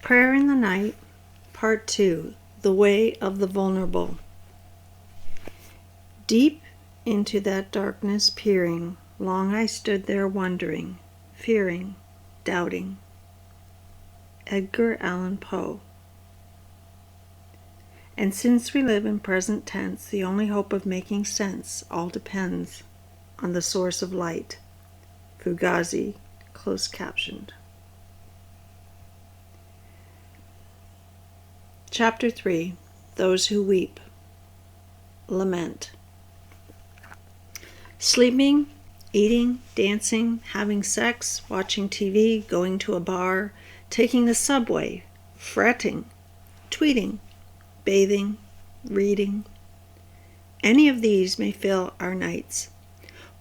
Prayer in the Night, Part 2, The Way of the Vulnerable. Deep into that darkness peering, long I stood there wondering, fearing, doubting. Edgar Allan Poe. And since we live in present tense, the only hope of making sense all depends on the source of light. Fugazi, closed captioned. Chapter 3, Those Who Weep. Lament. Sleeping, eating, dancing, having sex, watching TV, going to a bar, taking the subway, fretting, tweeting, bathing, reading. Any of these may fill our nights.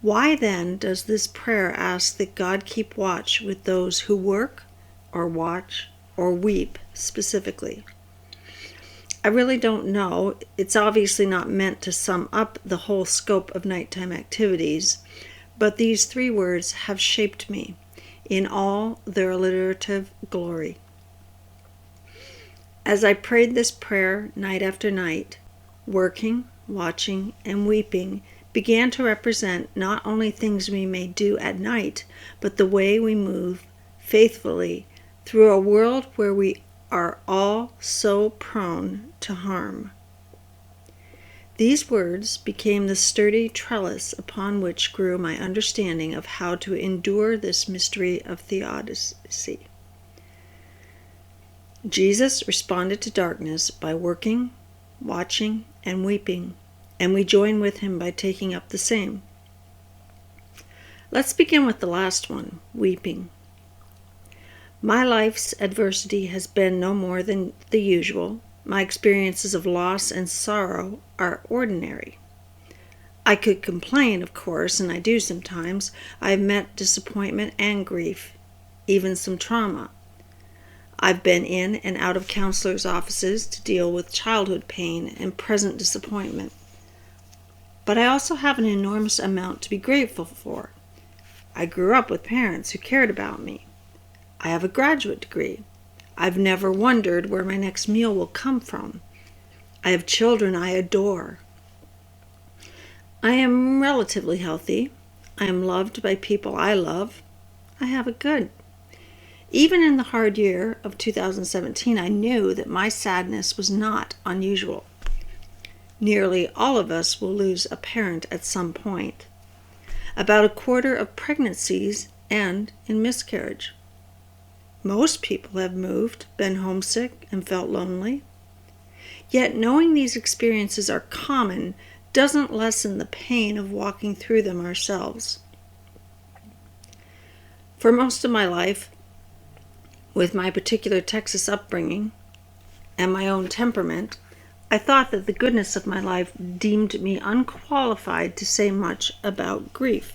Why then does this prayer ask that God keep watch with those who work, or watch, or weep specifically? I really don't know. It's obviously not meant to sum up the whole scope of nighttime activities, but these three words have shaped me in all their alliterative glory. As I prayed this prayer night after night, working, watching, and weeping began to represent not only things we may do at night, but the way we move faithfully through a world where we are all so prone to harm. These words became the sturdy trellis upon which grew my understanding of how to endure this mystery of theodicy. Jesus responded to darkness by working, watching, and weeping, and we join with him by taking up the same. Let's begin with the last one, weeping. My life's adversity has been no more than the usual. My experiences of loss and sorrow are ordinary. I could complain, of course, and I do sometimes. I've met disappointment and grief, even some trauma. I've been in and out of counselors' offices to deal with childhood pain and present disappointment. But I also have an enormous amount to be grateful for. I grew up with parents who cared about me. I have a graduate degree. I've never wondered where my next meal will come from. I have children I adore. I am relatively healthy. I am loved by people I love. I have it good. Even in the hard year of 2017, I knew that my sadness was not unusual. Nearly all of us will lose a parent at some point. About a quarter of pregnancies end in miscarriage. Most people have moved, been homesick, and felt lonely. Yet knowing these experiences are common doesn't lessen the pain of walking through them ourselves. For most of my life, with my particular Texas upbringing and my own temperament, I thought that the goodness of my life deemed me unqualified to say much about grief.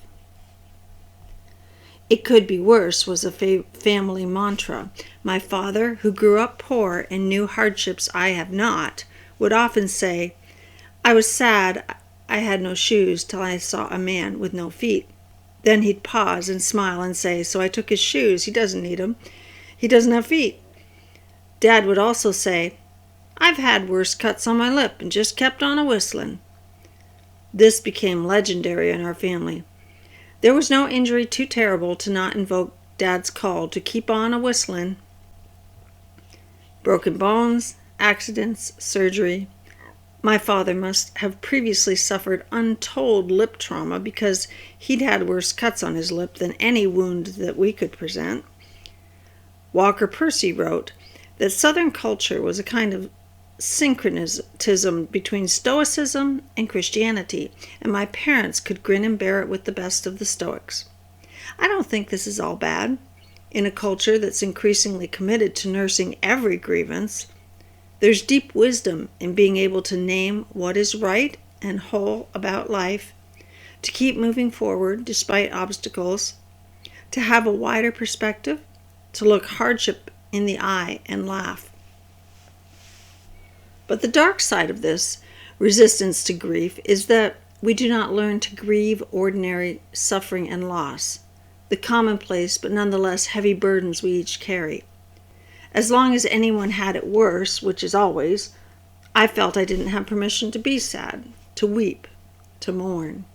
It could be worse was a family mantra. My father, who grew up poor and knew hardships I have not, would often say, I was sad I had no shoes till I saw a man with no feet. Then he'd pause and smile and say, so I took his shoes. He doesn't need them. He doesn't have feet. Dad would also say, I've had worse cuts on my lip and just kept on a-whistling. This became legendary in our family. There was no injury too terrible to not invoke Dad's call to keep on a-whistling. Broken bones, accidents, surgery. My father must have previously suffered untold lip trauma because he'd had worse cuts on his lip than any wound that we could present. Walker Percy wrote that Southern culture was a kind of syncretism between Stoicism and Christianity, and my parents could grin and bear it with the best of the Stoics. I don't think this is all bad. In a culture that's increasingly committed to nursing every grievance, there's deep wisdom in being able to name what is right and whole about life, to keep moving forward despite obstacles, to have a wider perspective, to look hardship in the eye and laugh. But the dark side of this resistance to grief is that we do not learn to grieve ordinary suffering and loss, the commonplace but nonetheless heavy burdens we each carry. As long as anyone had it worse, which is always, I felt I didn't have permission to be sad, to weep, to mourn.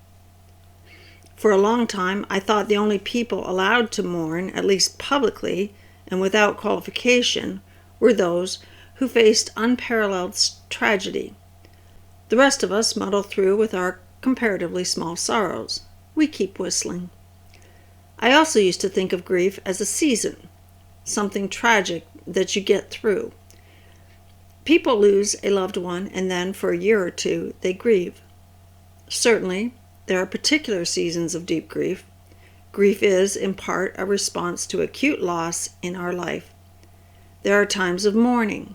For a long time, I thought the only people allowed to mourn, at least publicly and without qualification, were those who faced unparalleled tragedy. The rest of us muddle through with our comparatively small sorrows. We keep whistling. I also used to think of grief as a season, something tragic that you get through. People lose a loved one, and then for a year or two they grieve. Certainly, there are particular seasons of deep grief. Grief is, in part, a response to acute loss in our life. There are times of mourning,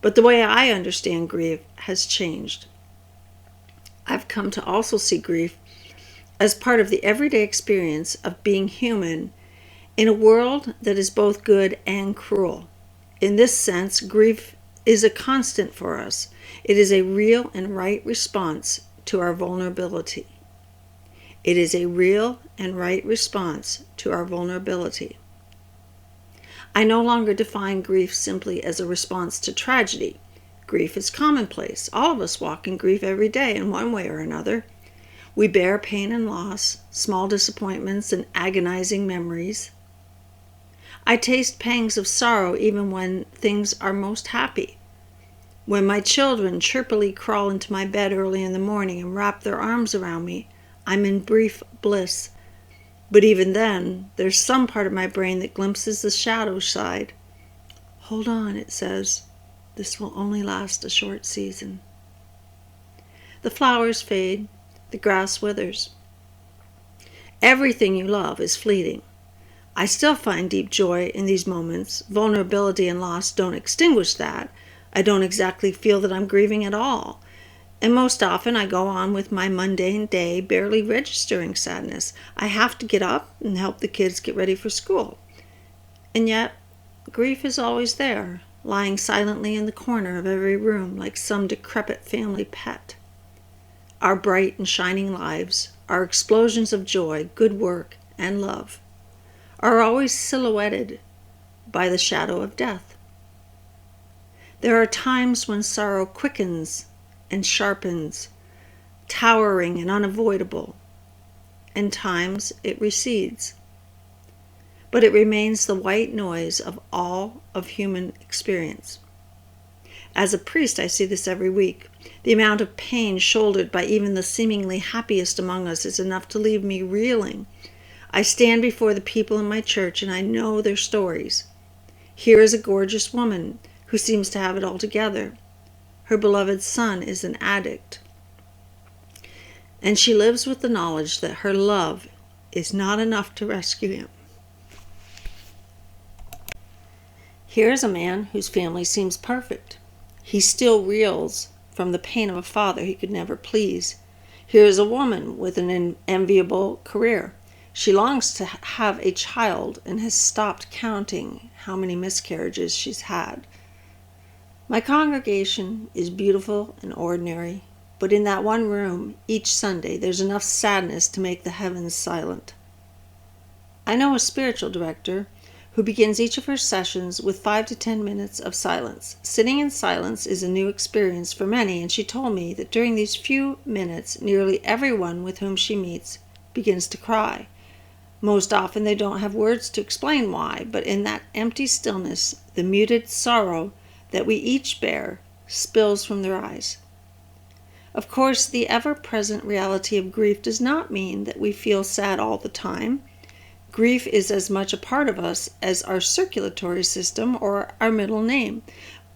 but the way I understand grief has changed. I've come to also see grief as part of the everyday experience of being human in a world that is both good and cruel. In this sense, grief is a constant for us. It is a real and right response to our vulnerability. It is a real and right response to our vulnerability. I no longer define grief simply as a response to tragedy. Grief is commonplace. All of us walk in grief every day in one way or another. We bear pain and loss, small disappointments and agonizing memories. I taste pangs of sorrow even when things are most happy. When my children chirpily crawl into my bed early in the morning and wrap their arms around me, I'm in brief bliss. But even then, there's some part of my brain that glimpses the shadow side. Hold on, it says. This will only last a short season. The flowers fade. The grass withers. Everything you love is fleeting. I still find deep joy in these moments. Vulnerability and loss don't extinguish that. I don't exactly feel that I'm grieving at all. And most often I go on with my mundane day, barely registering sadness. I have to get up and help the kids get ready for school. And yet, grief is always there, lying silently in the corner of every room like some decrepit family pet. Our bright and shining lives, our explosions of joy, good work, and love, are always silhouetted by the shadow of death. There are times when sorrow quickens and sharpens, towering and unavoidable, and times it recedes. But it remains the white noise of all of human experience. As a priest, I see this every week. The amount of pain shouldered by even the seemingly happiest among us is enough to leave me reeling. I stand before the people in my church and I know their stories. Here is a gorgeous woman who seems to have it all together. Her beloved son is an addict. And she lives with the knowledge that her love is not enough to rescue him. Here is a man whose family seems perfect. He still reels from the pain of a father he could never please. Here is a woman with an enviable career. She longs to have a child and has stopped counting how many miscarriages she's had. My congregation is beautiful and ordinary, but in that one room each Sunday there's enough sadness to make the heavens silent. I know a spiritual director who begins each of her sessions with 5 to 10 minutes of silence. Sitting in silence is a new experience for many, and she told me that during these few minutes, nearly everyone with whom she meets begins to cry. Most often they don't have words to explain why, but in that empty stillness, the muted sorrow that we each bear spills from their eyes. Of course, the ever-present reality of grief does not mean that we feel sad all the time. Grief is as much a part of us as our circulatory system or our middle name.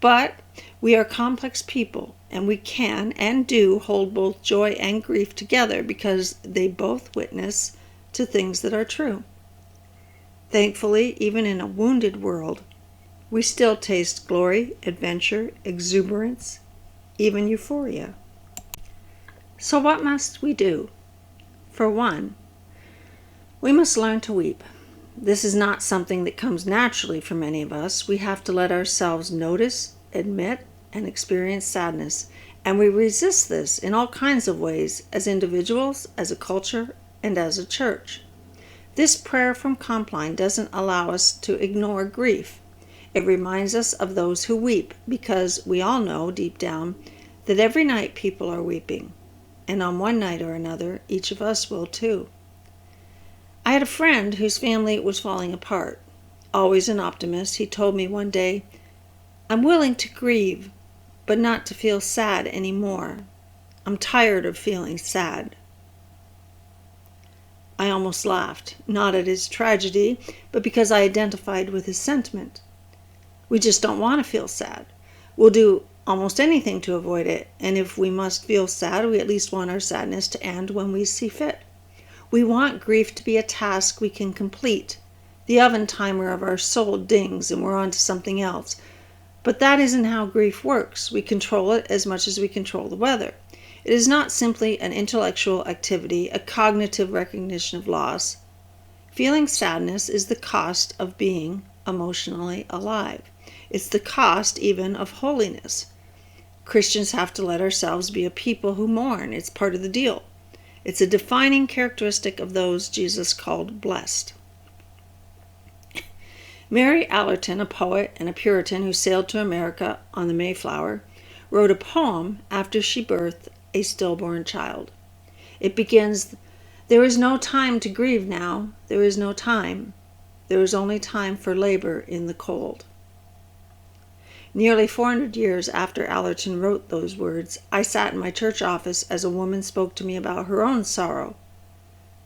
But we are complex people, and we can and do hold both joy and grief together because they both witness to things that are true. Thankfully, even in a wounded world, we still taste glory, adventure, exuberance, even euphoria. So what must we do? For one, we must learn to weep. This is not something that comes naturally for many of us. We have to let ourselves notice, admit, and experience sadness. And we resist this in all kinds of ways, as individuals, as a culture, and as a church. This prayer from Compline doesn't allow us to ignore grief. It reminds us of those who weep, because we all know deep down that every night people are weeping, and on one night or another, each of us will too. I had a friend whose family was falling apart. Always an optimist, he told me one day, "I'm willing to grieve, but not to feel sad anymore. I'm tired of feeling sad." I almost laughed, not at his tragedy, but because I identified with his sentiment. We just don't want to feel sad. We'll do almost anything to avoid it, and if we must feel sad, we at least want our sadness to end when we see fit. We want grief to be a task we can complete. The oven timer of our soul dings and we're on to something else. But that isn't how grief works. We control it as much as we control the weather. It is not simply an intellectual activity, a cognitive recognition of loss. Feeling sadness is the cost of being emotionally alive. It's the cost even of holiness. Christians have to let ourselves be a people who mourn. It's part of the deal. It's a defining characteristic of those Jesus called blessed. Mary Allerton, a poet and a Puritan who sailed to America on the Mayflower, wrote a poem after she birthed a stillborn child. It begins, "There is no time to grieve now, there is no time. There is only time for labor in the cold." Nearly 400 years after Allerton wrote those words, I sat in my church office as a woman spoke to me about her own sorrow.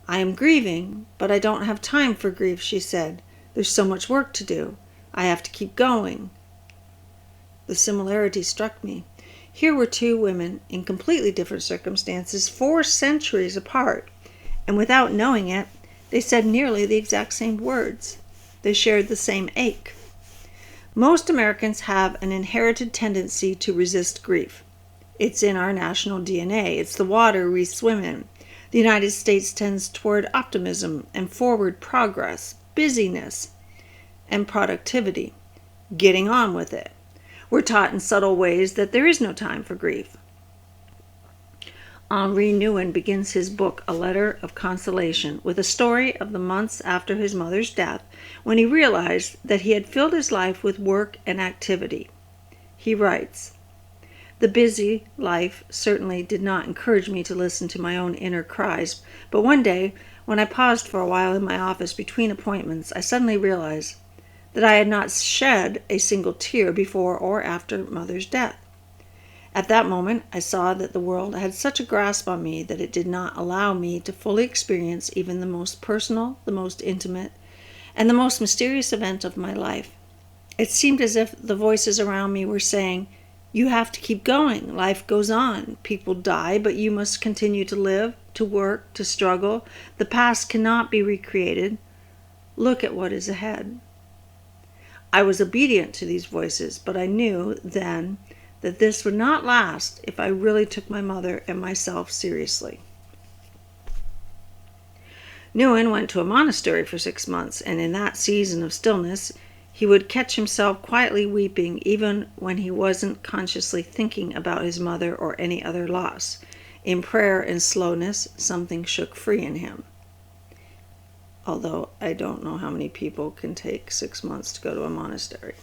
"I am grieving, but I don't have time for grief," she said. "There's so much work to do. I have to keep going." The similarity struck me. Here were two women in completely different circumstances, 4 centuries apart, and without knowing it, they said nearly the exact same words. They shared the same ache. Most Americans have an inherited tendency to resist grief. It's in our national DNA. It's the water we swim in. The United States tends toward optimism and forward progress, busyness, and productivity, getting on with it. We're taught in subtle ways that there is no time for grief. Henri Nouwen begins his book, A Letter of Consolation, with a story of the months after his mother's death when he realized that he had filled his life with work and activity. He writes, "The busy life certainly did not encourage me to listen to my own inner cries, but one day, when I paused for a while in my office between appointments, I suddenly realized that I had not shed a single tear before or after Mother's death. At that moment, I saw that the world had such a grasp on me that it did not allow me to fully experience even the most personal, the most intimate, and the most mysterious event of my life. It seemed as if the voices around me were saying, 'You have to keep going. Life goes on. People die, but you must continue to live, to work, to struggle. The past cannot be recreated. Look at what is ahead.' I was obedient to these voices, but I knew then that this would not last if I really took my mother and myself seriously." Nouwen went to a monastery for 6 months, and in that season of stillness, he would catch himself quietly weeping even when he wasn't consciously thinking about his mother or any other loss. In prayer and slowness, something shook free in him. Although I don't know how many people can take 6 months to go to a monastery,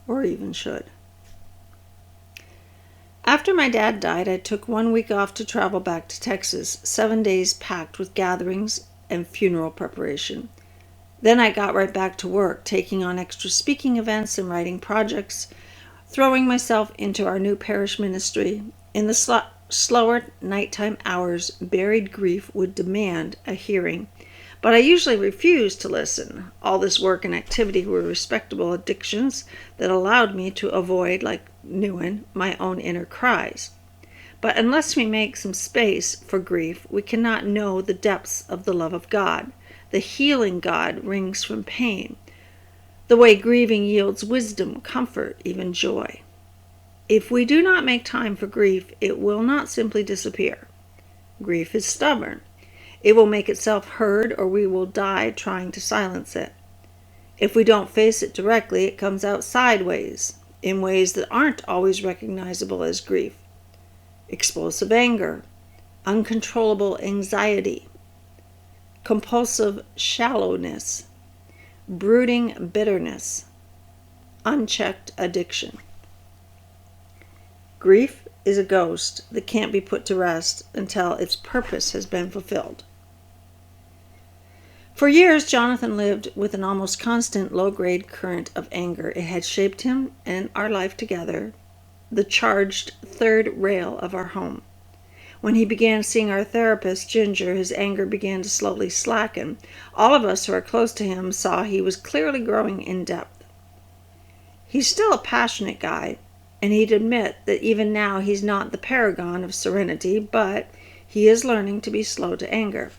or even should. After my dad died, I took 1 week off to travel back to Texas, 7 days packed with gatherings and funeral preparation. Then I got right back to work, taking on extra speaking events and writing projects, throwing myself into our new parish ministry. In the slower nighttime hours, buried grief would demand a hearing, but I usually refused to listen. All this work and activity were respectable addictions that allowed me to avoid, like Nouwen, my own inner cries. But unless we make some space for grief, we cannot know the depths of the love of God. The healing God wrings from pain. The way grieving yields wisdom, comfort, even joy. If we do not make time for grief, it will not simply disappear. Grief is stubborn. It will make itself heard, or we will die trying to silence it. If we don't face it directly, it comes out sideways, in ways that aren't always recognizable as grief. Explosive anger, uncontrollable anxiety, compulsive shallowness, brooding bitterness, unchecked addiction. Grief is a ghost that can't be put to rest until its purpose has been fulfilled. For years, Jonathan lived with an almost constant low-grade current of anger. It had shaped him and our life together, the charged third rail of our home. When he began seeing our therapist, Ginger, his anger began to slowly slacken. All of us who are close to him saw he was clearly growing in depth. He's still a passionate guy, and he'd admit that even now he's not the paragon of serenity, but he is learning to be slow to anger.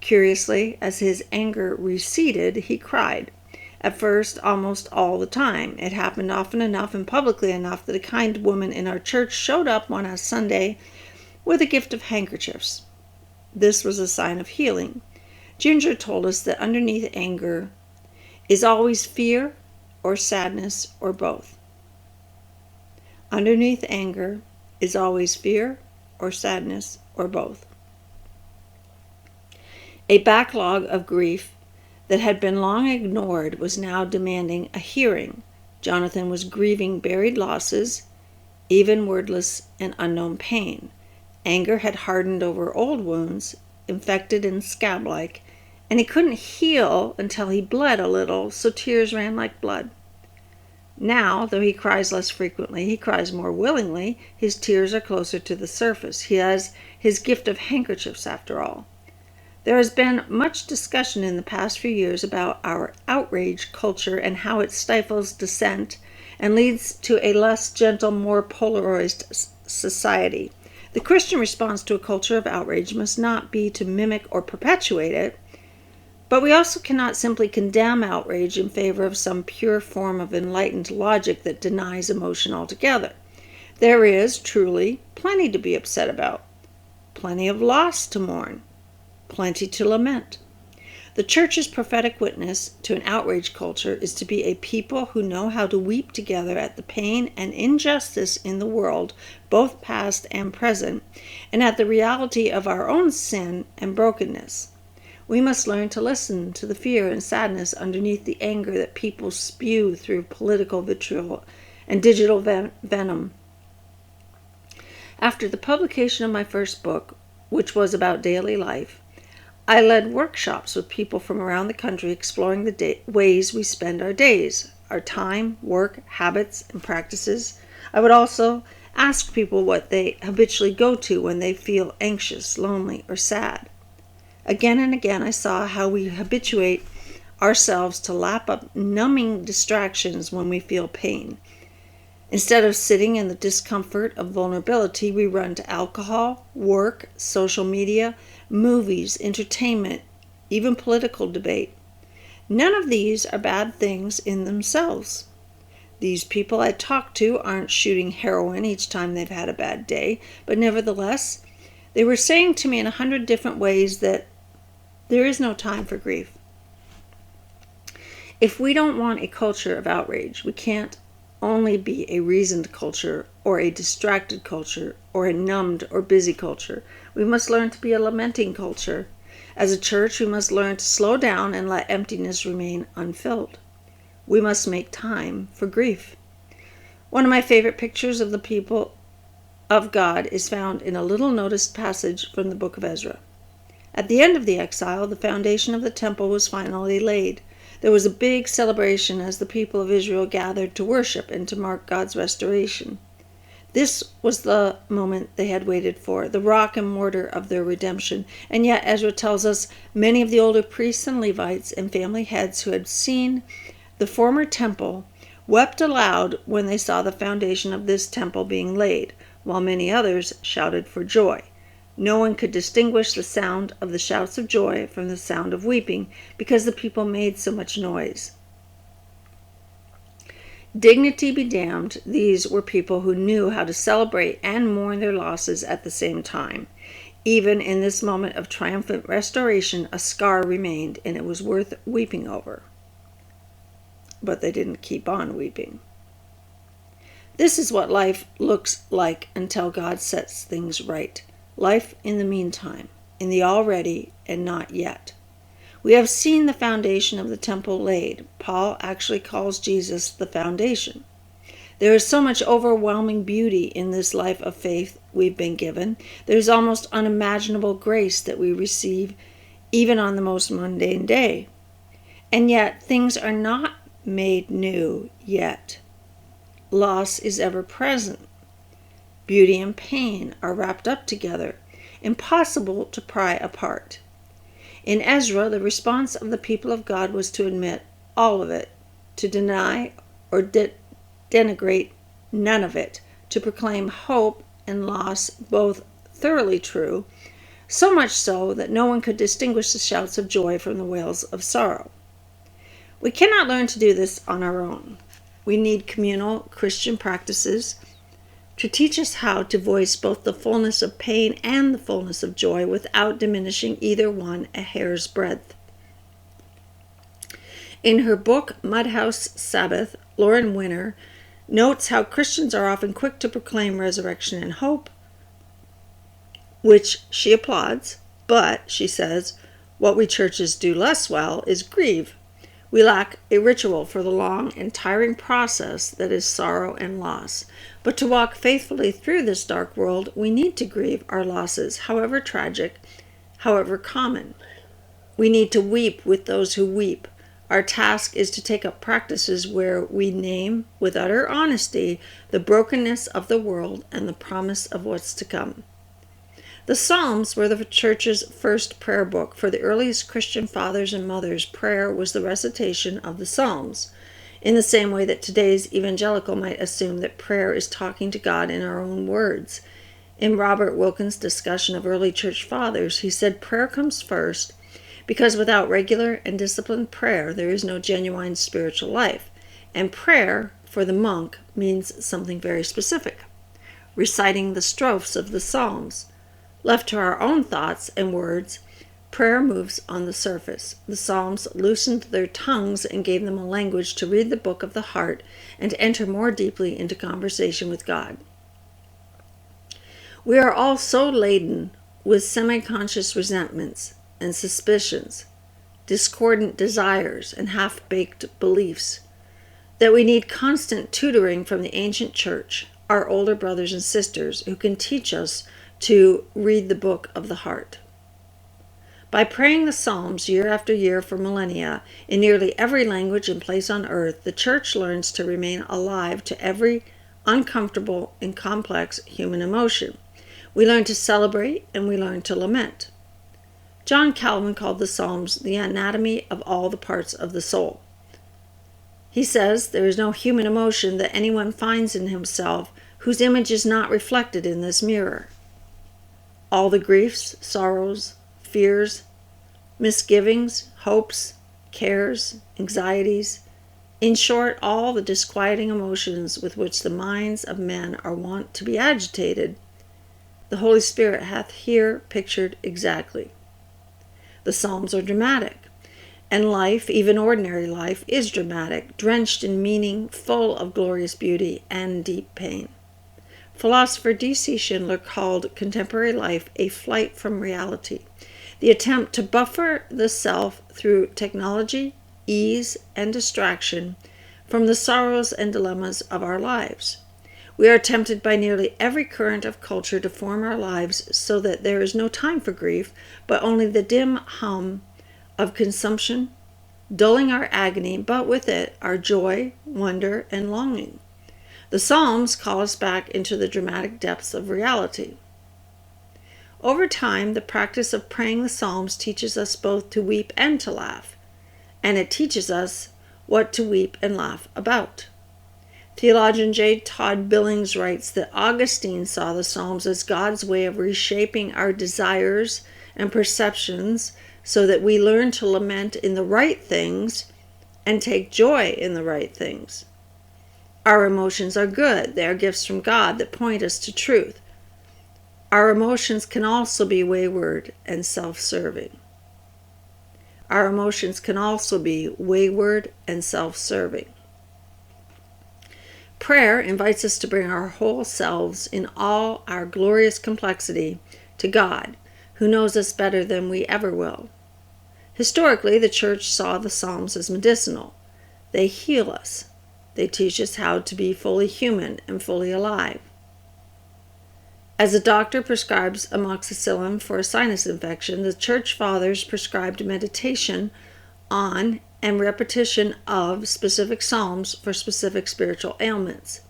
Curiously, as his anger receded, he cried. At first, almost all the time. It happened often enough and publicly enough that a kind woman in our church showed up on a Sunday with a gift of handkerchiefs. This was a sign of healing. Ginger told us that underneath anger is always fear or sadness or both. Underneath anger is always fear or sadness or both. A backlog of grief that had been long ignored was now demanding a hearing. Jonathan was grieving buried losses, even wordless and unknown pain. Anger had hardened over old wounds, infected and scab-like, and he couldn't heal until he bled a little, so tears ran like blood. Now, though he cries less frequently, he cries more willingly. His tears are closer to the surface. He has his gift of handkerchiefs, after all. There has been much discussion in the past few years about our outrage culture and how it stifles dissent and leads to a less gentle, more polarized society. The Christian response to a culture of outrage must not be to mimic or perpetuate it, but we also cannot simply condemn outrage in favor of some pure form of enlightened logic that denies emotion altogether. There is, truly, plenty to be upset about, plenty of loss to mourn, plenty to lament. The church's prophetic witness to an outrage culture is to be a people who know how to weep together at the pain and injustice in the world, both past and present, and at the reality of our own sin and brokenness. We must learn to listen to the fear and sadness underneath the anger that people spew through political vitriol and digital venom. After the publication of my first book, which was about daily life, I led workshops with people from around the country exploring the ways we spend our days, our time, work, habits, and practices. I would also ask people what they habitually go to when they feel anxious, lonely, or sad. Again and again, I saw how we habituate ourselves to lap up numbing distractions when we feel pain. Instead of sitting in the discomfort of vulnerability, we run to alcohol, work, social media, movies, entertainment, even political debate. None of these are bad things in themselves. These people I talk to aren't shooting heroin each time they've had a bad day, but nevertheless, they were saying to me in 100 different ways that there is no time for grief. If we don't want a culture of outrage, we can't only be a reasoned culture or a distracted culture or a numbed or busy culture. We must learn to be a lamenting culture. As a church, we must learn to slow down and let emptiness remain unfilled. We must make time for grief. One of my favorite pictures of the people of God is found in a little noticed passage from the book of Ezra. At the end of the exile, the foundation of the temple was finally laid. There was a big celebration as the people of Israel gathered to worship and to mark God's restoration. This was the moment they had waited for, the rock and mortar of their redemption. And yet, Ezra tells us, many of the older priests and Levites and family heads who had seen the former temple wept aloud when they saw the foundation of this temple being laid, while many others shouted for joy. No one could distinguish the sound of the shouts of joy from the sound of weeping, because the people made so much noise. Dignity be damned, these were people who knew how to celebrate and mourn their losses at the same time. Even in this moment of triumphant restoration, a scar remained, and it was worth weeping over. But they didn't keep on weeping. This is what life looks like until God sets things right. Life in the meantime, in the already and not yet. We have seen the foundation of the temple laid. Paul actually calls Jesus the foundation. There is so much overwhelming beauty in this life of faith we've been given. There is almost unimaginable grace that we receive even on the most mundane day. And yet things are not made new yet. Loss is ever present. Beauty and pain are wrapped up together, impossible to pry apart. In Ezra, the response of the people of God was to admit all of it, to deny or denigrate none of it, to proclaim hope and loss both thoroughly true, so much so that no one could distinguish the shouts of joy from the wails of sorrow. We cannot learn to do this on our own. We need communal Christian practices to teach us how to voice both the fullness of pain and the fullness of joy without diminishing either one a hair's breadth. In her book, Mudhouse Sabbath, Lauren Winner notes how Christians are often quick to proclaim resurrection and hope, which she applauds, but, she says, what we churches do less well is grieve. We lack a ritual for the long and tiring process that is sorrow and loss. But to walk faithfully through this dark world, we need to grieve our losses, however tragic, however common. We need to weep with those who weep. Our task is to take up practices where we name, with utter honesty, the brokenness of the world and the promise of what's to come. The Psalms were the church's first prayer book. For the earliest Christian fathers and mothers, prayer was the recitation of the Psalms, in the same way that today's evangelical might assume that prayer is talking to God in our own words. In Robert Wilkins' discussion of early church fathers, he said prayer comes first because without regular and disciplined prayer, there is no genuine spiritual life. And prayer, for the monk, means something very specific, reciting the strophes of the Psalms. Left to our own thoughts and words, prayer moves on the surface. The Psalms loosened their tongues and gave them a language to read the book of the heart and enter more deeply into conversation with God. We are all so laden with semi-conscious resentments and suspicions, discordant desires, and half-baked beliefs that we need constant tutoring from the ancient church, our older brothers and sisters, who can teach us to read the book of the heart. By praying the Psalms year after year for millennia, in nearly every language and place on earth, the church learns to remain alive to every uncomfortable and complex human emotion. We learn to celebrate and we learn to lament. John Calvin called the Psalms the anatomy of all the parts of the soul. He says there is no human emotion that anyone finds in himself whose image is not reflected in this mirror. All the griefs, sorrows, fears, misgivings, hopes, cares, anxieties, in short, all the disquieting emotions with which the minds of men are wont to be agitated, the Holy Spirit hath here pictured exactly. The Psalms are dramatic, and life, even ordinary life, is dramatic, drenched in meaning, full of glorious beauty and deep pain. Philosopher D.C. Schindler called contemporary life a flight from reality, the attempt to buffer the self through technology, ease, and distraction from the sorrows and dilemmas of our lives. We are tempted by nearly every current of culture to form our lives so that there is no time for grief, but only the dim hum of consumption, dulling our agony, but with it our joy, wonder, and longing. The Psalms call us back into the dramatic depths of reality. Over time, the practice of praying the Psalms teaches us both to weep and to laugh, and it teaches us what to weep and laugh about. Theologian J. Todd Billings writes that Augustine saw the Psalms as God's way of reshaping our desires and perceptions so that we learn to lament in the right things and take joy in the right things. Our emotions are good. They are gifts from God that point us to truth. Our emotions can also be wayward and self-serving. Our emotions can also be wayward and self-serving. Prayer invites us to bring our whole selves in all our glorious complexity to God, who knows us better than we ever will. Historically, the church saw the Psalms as medicinal. They heal us. They teach us how to be fully human and fully alive. As a doctor prescribes amoxicillin for a sinus infection, the church fathers prescribed meditation on and repetition of specific psalms for specific spiritual ailments.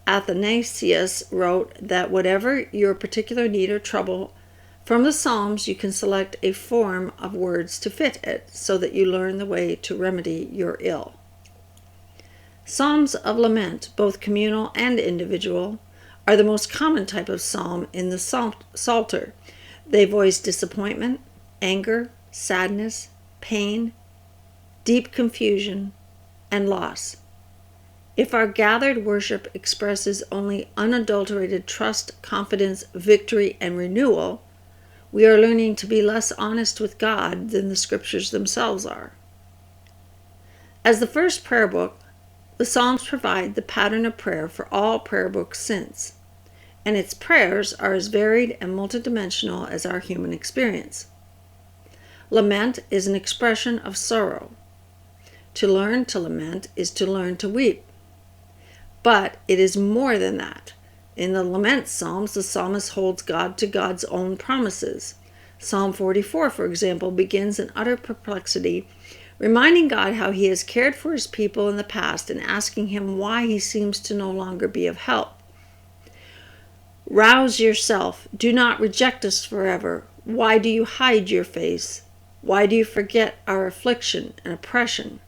Athanasius wrote that whatever your particular need or trouble, from the Psalms you can select a form of words to fit it so that you learn the way to remedy your ill. Psalms of lament, both communal and individual, are the most common type of psalm in the Psalter. They voice disappointment, anger, sadness, pain, deep confusion, and loss. If our gathered worship expresses only unadulterated trust, confidence, victory, and renewal, we are learning to be less honest with God than the Scriptures themselves are. As the first prayer book, the Psalms provide the pattern of prayer for all prayer books since, and its prayers are as varied and multidimensional as our human experience. Lament is an expression of sorrow. To learn to lament is to learn to weep. But it is more than that. In the lament psalms, the psalmist holds God to God's own promises. Psalm 44, for example, begins in utter perplexity, reminding God how he has cared for his people in the past and asking him why he seems to no longer be of help. Rouse yourself. Do not reject us forever. Why do you hide your face? Why do you forget our affliction and oppression?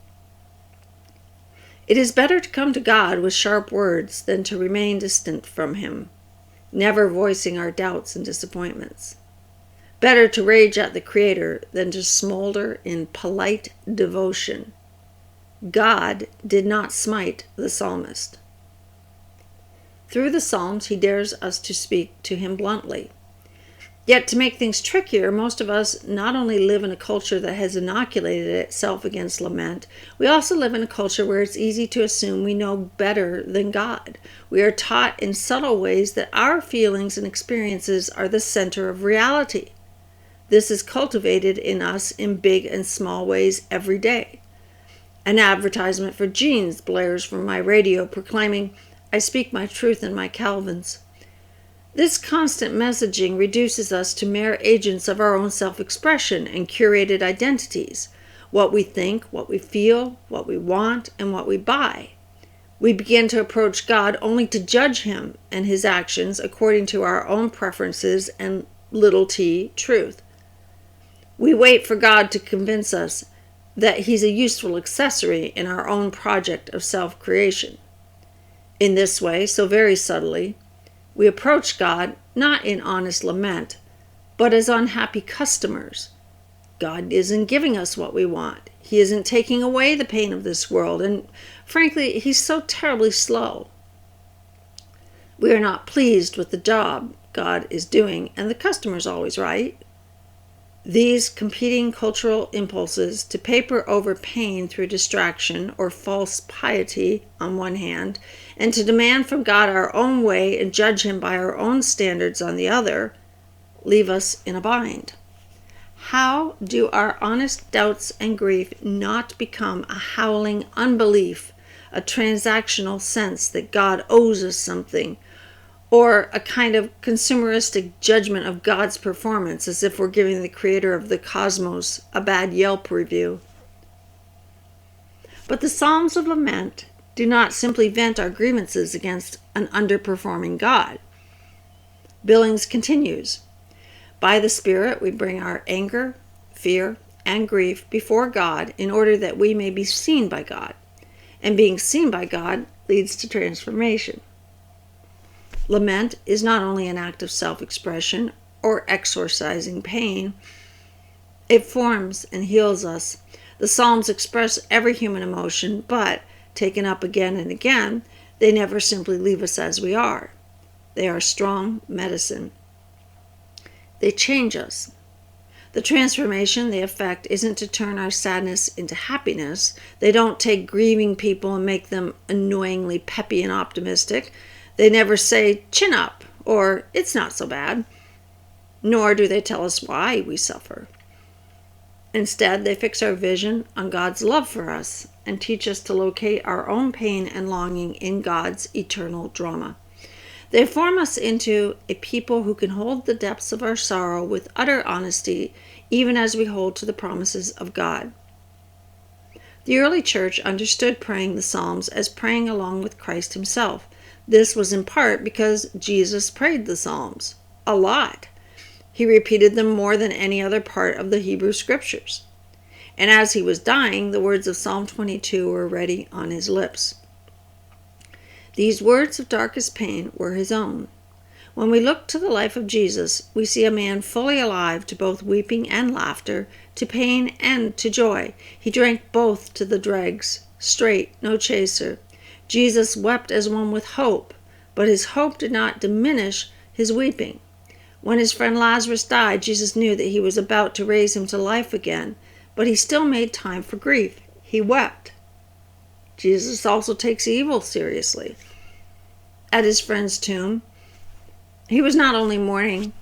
It is better to come to God with sharp words than to remain distant from him, never voicing our doubts and disappointments. Better to rage at the Creator than to smolder in polite devotion. God did not smite the psalmist. Through the Psalms, he dares us to speak to him bluntly. Yet to make things trickier, most of us not only live in a culture that has inoculated itself against lament, we also live in a culture where it's easy to assume we know better than God. We are taught in subtle ways that our feelings and experiences are the center of reality. This is cultivated in us in big and small ways every day. An advertisement for jeans blares from my radio proclaiming, "I speak my truth in my Calvins." This constant messaging reduces us to mere agents of our own self-expression and curated identities, what we think, what we feel, what we want, and what we buy. We begin to approach God only to judge him and his actions according to our own preferences and little t truth. We wait for God to convince us that he's a useful accessory in our own project of self-creation. In this way, so very subtly, we approach God not in honest lament, but as unhappy customers. God isn't giving us what we want. He isn't taking away the pain of this world, and frankly, he's so terribly slow. We are not pleased with the job God is doing, and the customer's always right. These competing cultural impulses to paper over pain through distraction or false piety on one hand, and to demand from God our own way and judge him by our own standards on the other, leave us in a bind. How do our honest doubts and grief not become a howling unbelief, a transactional sense that God owes us something, or a kind of consumeristic judgment of God's performance, as if we're giving the creator of the cosmos a bad Yelp review? But the Psalms of Lament do not simply vent our grievances against an underperforming God. Billings continues. By the Spirit, we bring our anger, fear, and grief before God in order that we may be seen by God. And being seen by God leads to transformation. Lament is not only an act of self-expression or exorcising pain, it forms and heals us. The Psalms express every human emotion, but, taken up again and again, they never simply leave us as we are. They are strong medicine. They change us. The transformation they effect isn't to turn our sadness into happiness. They don't take grieving people and make them annoyingly peppy and optimistic. They never say, "Chin up," or "It's not so bad." Nor do they tell us why we suffer. Instead, they fix our vision on God's love for us and teach us to locate our own pain and longing in God's eternal drama. They form us into a people who can hold the depths of our sorrow with utter honesty, even as we hold to the promises of God. The early church understood praying the Psalms as praying along with Christ himself. This was in part because Jesus prayed the Psalms a lot. He repeated them more than any other part of the Hebrew Scriptures. And as he was dying, the words of Psalm 22 were ready on his lips. These words of darkest pain were his own. When we look to the life of Jesus, we see a man fully alive to both weeping and laughter, to pain and to joy. He drank both to the dregs, straight, no chaser. Jesus wept as one with hope, but his hope did not diminish his weeping. When his friend Lazarus died, Jesus knew that he was about to raise him to life again, but he still made time for grief. He wept. Jesus also takes evil seriously. At his friend's tomb, he was not only mourning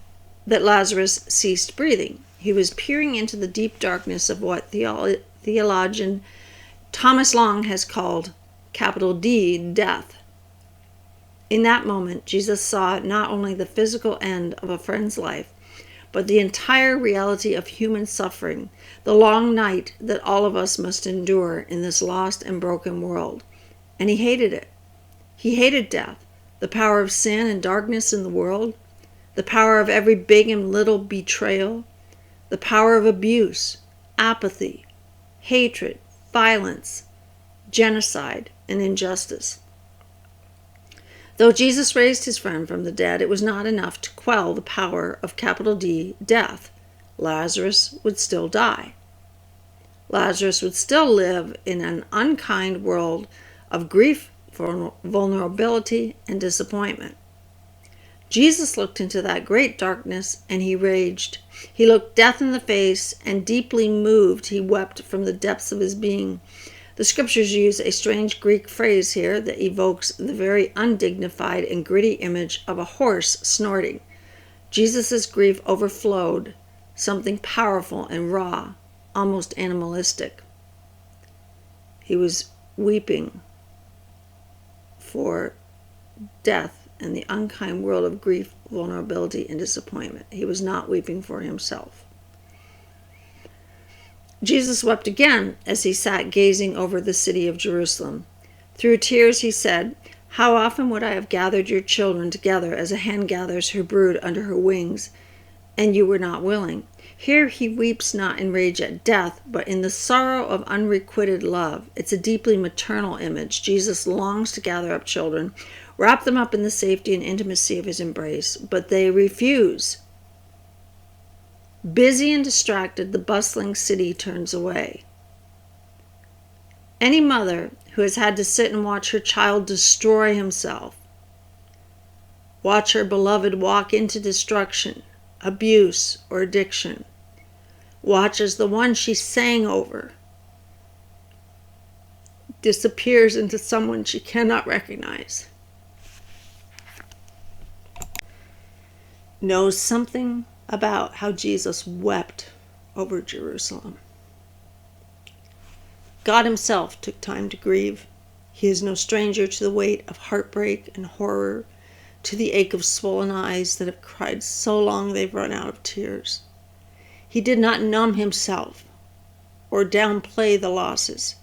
that Lazarus ceased breathing, he was peering into the deep darkness of what theologian Thomas Long has called, capital D, death. In that moment, Jesus saw not only the physical end of a friend's life, but the entire reality of human suffering, the long night that all of us must endure in this lost and broken world. And he hated it. He hated death, the power of sin and darkness in the world, the power of every big and little betrayal, the power of abuse, apathy, hatred, violence, genocide, and injustice. Though Jesus raised his friend from the dead, it was not enough to quell the power of capital D, death. Lazarus would still die. Lazarus would still live in an unkind world of grief, vulnerability, and disappointment. Jesus looked into that great darkness and he raged. He looked death in the face and deeply moved, he wept from the depths of his being. The scriptures use a strange Greek phrase here that evokes the very undignified and gritty image of a horse snorting. Jesus' grief overflowed, something powerful and raw, almost animalistic. He was weeping for death and the unkind world of grief, vulnerability, and disappointment. He was not weeping for himself. Jesus wept again as he sat gazing over the city of Jerusalem. Through tears he said, "How often would I have gathered your children together as a hen gathers her brood under her wings, and you were not willing." Here he weeps not in rage at death, but in the sorrow of unrequited love. It's a deeply maternal image. Jesus longs to gather up children, wrap them up in the safety and intimacy of his embrace, but they refuse. Busy and distracted, the bustling city turns away. Any mother who has had to sit and watch her child destroy himself, watch her beloved walk into destruction, abuse, or addiction, watch as the one she sang over disappears into someone she cannot recognize, knows something about how Jesus wept over Jerusalem. God himself took time to grieve. He is no stranger to the weight of heartbreak and horror, to the ache of swollen eyes that have cried so long they've run out of tears. He did not numb himself or downplay the losses.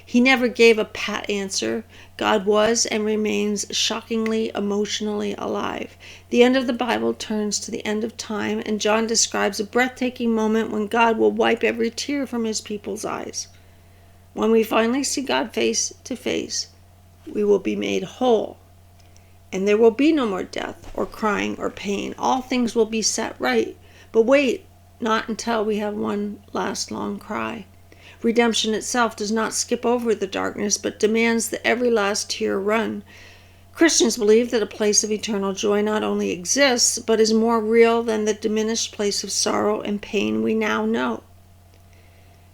He never gave a pat answer. God was and remains shockingly emotionally alive. The end of the Bible turns to the end of time, and John describes a breathtaking moment when God will wipe every tear from his people's eyes. When we finally see God face to face, we will be made whole, and there will be no more death or crying or pain. All things will be set right. But wait, not until we have one last long cry. Redemption itself does not skip over the darkness, but demands that every last tear run. Christians believe that a place of eternal joy not only exists, but is more real than the diminished place of sorrow and pain we now know.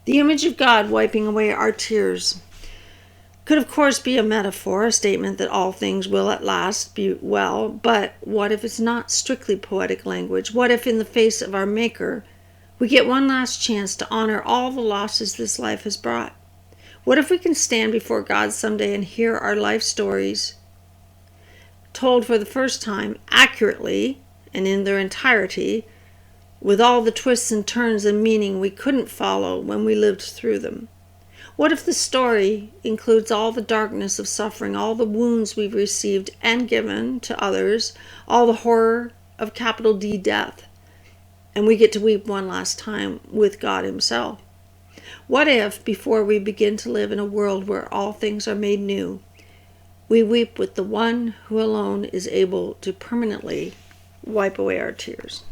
The image of God wiping away our tears could of course be a metaphor, a statement that all things will at last be well, but what if it's not strictly poetic language? What if in the face of our Maker We get one last chance to honor all the losses this life has brought. What if we can stand before God someday and hear our life stories told for the first time accurately and in their entirety, with all the twists and turns and meaning we couldn't follow when we lived through them? What if the story includes all the darkness of suffering, all the wounds we've received and given to others, all the horror of capital D death, and we get to weep one last time with God Himself? What if, before we begin to live in a world where all things are made new, we weep with the one who alone is able to permanently wipe away our tears?